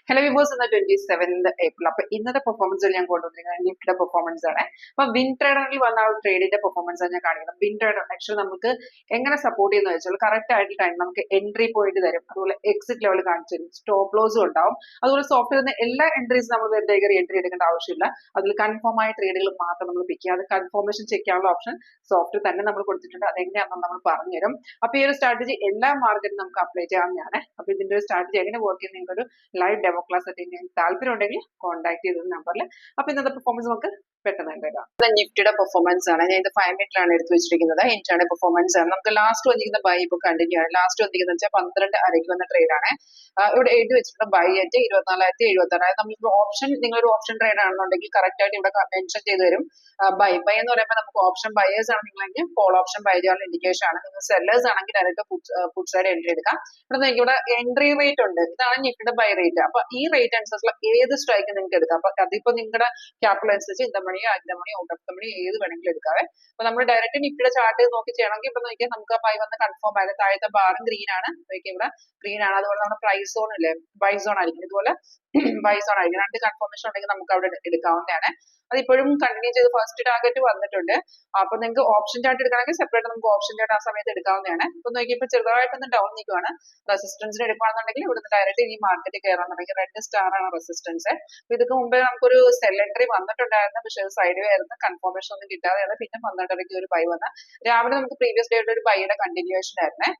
Hello വിബോസ് എന്ന 27th April. അപ്പൊ ഇന്നത്തെ പെർഫോമൻസിൽ ഞാൻ കൊണ്ടുവന്നിരിക്കുന്നത് നിഫ്റ്റിയുടെ പെർഫോമൻസ് ആണ്. അപ്പൊ വിൻ ട്രേഡറിൽ വന്ന ആ ട്രേഡിന്റെ പെർഫോമൻസ് ആണ് ഞാൻ കാണിക്കുന്നത്. വിൻ ട്രേഡർ ആക്ച്വലി നമുക്ക് എങ്ങനെ സപ്പോർട്ട് ചെയ്യുന്ന വെച്ചാൽ കറക്റ്റ് ആയിട്ടുള്ള ടൈം നമുക്ക് എൻട്രി പോയിന്റ് തരും, അതുപോലെ എക്സിറ്റ് ലെവൽ കാണിച്ചു തരും, സ്റ്റോപ്പ് ലോസും ഉണ്ടാവും. അതുപോലെ സോഫ്റ്റ്വെയറിൽ നിന്ന് എല്ലാ എൻട്രീസും നമ്മൾ വെറുതെ എൻട്രി എടുക്കേണ്ട ആവശ്യമില്ല. അതിൽ കൺഫേം ആയ ട്രേഡുകൾ മാത്രം നമ്മൾ പിക്ക് ചെയ്യുക. അത് കൺഫർമേഷൻ ചെക്ക് ചെയ്യാനുള്ള ഓപ്ഷൻ സോഫ്റ്റ്വെയർ തന്നെ നമ്മൾ കൊടുത്തിട്ടുണ്ട്. അതെങ്ങനെയാണെന്ന് നമ്മൾ പറഞ്ഞുതരും. അപ്പൊ ഈ ഒരു സ്ട്രാറ്റജി എല്ലാ മാർക്കറ്റിലും നമുക്ക് അപ്ലൈ ചെയ്യാവുന്നതാണ്. അപ്പൊ ഇതിന്റെ ഒരു സ്ട്രാറ്റജി എങ്ങനെ വർക്ക് ചെയ്യുന്ന നിങ്ങൾക്ക് ഒരു ലൈവ് ഡെമോ ക്ലാസ് അറ്റൻഡ് ചെയ്യാൻ താല്പര്യം ഉണ്ടെങ്കിൽ കോൺടാക്ട് ചെയ്ത നമ്പറിൽ. അപ്പൊ ഇന്നത്തെ പെർഫോമൻസ് നമുക്ക് പെട്ടെന്ന് കണ്ടേക്കാം. നിഫ്റ്റിയുടെ പെർഫോമൻസ് ആണ്. ഞാൻ ഇത് 5 മിനിറ്റിലാണ് എടുത്തു വെച്ചിരിക്കുന്നത്. ഇന്റർഡേ പെർഫോമൻസ് ആണ്. നമുക്ക് ലാസ്റ്റ് വന്നിരിക്കുന്ന ബൈ ഇപ്പൊ കണ്ടിന്യൂ ആണ്. ലാസ്റ്റ് വന്നിരിക്കുന്നത് വെച്ചാൽ 12 അരയ്ക്ക് വന്ന ട്രേഡ് ആണ്. ഇവിടെ എഴുതി വെച്ചിട്ടുണ്ട് ബൈ അറ്റ് 24,076. അതായത് നമ്മൾ ഓപ്ഷൻ, നിങ്ങളൊരു ഓപ്ഷൻ ട്രേഡ് ആണെന്നുണ്ടെങ്കിൽ കറക്റ്റ് ആയിട്ട് ഇവിടെ മെൻഷൻ ചെയ്ത് തരും. ബൈ എന്ന് പറയുമ്പോൾ നമുക്ക് ഓപ്ഷൻ ബയേഴ്സ് ആണ് നിങ്ങളെങ്കിൽ കോൾ ഓപ്ഷൻ ബൈ ചെയ്യാനുള്ള ഇൻഡിക്കേഷൻ ആണ്. നിങ്ങൾ സെല്ലേഴ്സ് ആണെങ്കിൽ ഡയറക്റ്റ് പുട്ട് സൈഡ് എൻട്രി എടുക്കാം. ഇവിടെ നിങ്ങൾക്ക് ഇവിടെ എൻട്രി റേറ്റ് ഉണ്ട്. ഇതാണ് നിഫ്റ്റിയുടെ ബൈ റേറ്റ്. അപ്പൊ ഈ റേറ്റ് അനുസരിച്ചുള്ള ഏത് സ്ട്രൈക്ക് നിങ്ങൾക്ക് എടുക്കാം. അപ്പൊ അതിപ്പോ നിങ്ങളുടെ ക്യാപിറ്റൽ അനുസരിച്ച് ഇന്ന മണിയോ അഞ്ച മണിയോ ഔട്ട് ഓഫ് ദ മണി ഏത് വേണമെങ്കിലും എടുക്കാവേ. അപ്പൊ നമ്മൾ ഡയറക്റ്റ് നിഫ്റ്റിയുടെ ചാർട്ട് നോക്കി ചെയ്യണമെങ്കിൽ ഇപ്പൊ നോക്കിയാൽ നമുക്ക് ആ ബൈ വന്ന് കൺഫേം ആയത്. താഴത്തെ ബാറും ഗ്രീൻ ആണ്. നോക്കിയാൽ ഇവിടെ ഗ്രീൻ ആണ്. അതുപോലെ നമ്മുടെ പ്രൈസ് സോൺ ഇല്ലേ, ബൈ സോൺ ആയിരിക്കും. ഇതുപോലെ ബൈ സോൺ ആയിരിക്കും. രണ്ട് കൺഫർമേഷൻ ഉണ്ടെങ്കിൽ നമുക്ക് അവിടെ എടുക്കാവുന്നതാണ്. അതിപ്പോഴും കണ്ടിന്യൂ ചെയ്ത് ഫസ്റ്റ് ടാർഗറ്റ് വന്നിട്ടുണ്ട്. അപ്പൊ നിങ്ങൾക്ക് ഓപ്ഷൻ ചാർട്ട് എടുക്കണമെങ്കിൽ സെപ്പറേറ്റ് നമുക്ക് ഓപ്ഷൻ ചാർട്ട് ആ സമയത്ത് എടുക്കാവുന്നതാണ്. ഇപ്പൊ നോക്കിയപ്പോൾ ചെറുതായിട്ടൊന്ന് ഡൗൺ നിൽക്കുവാണ്. റെസിസ്റ്റൻസിന് എടുക്കുകയാണെന്നുണ്ടെങ്കിൽ ഇവിടുന്ന് ഡയറക്റ്റ് ഈ മാർക്കറ്റ് കയറാന്നുണ്ടെങ്കിൽ റെഡ് സ്റ്റാർ ആണ് റെസിസ്റ്റൻസ്. അപ്പൊ ഇതൊക്കെ മുമ്പേ നമുക്കൊരു സെൽ എൻട്രി വന്നിട്ടുണ്ടായിരുന്നു. പക്ഷേ സൈഡ് വേ ആയിരുന്നു, കൺഫർമേഷൻ ഒന്നും കിട്ടാതെയാണ് പിന്നെ 12 ഒരു ബൈ വന്ന. രാവിലെ നമുക്ക് പ്രീവിയസ് ഡേയുടെ ഒരു ബൈയുടെ കണ്ടിന്യൂവേഷൻ ആയിരുന്നേ.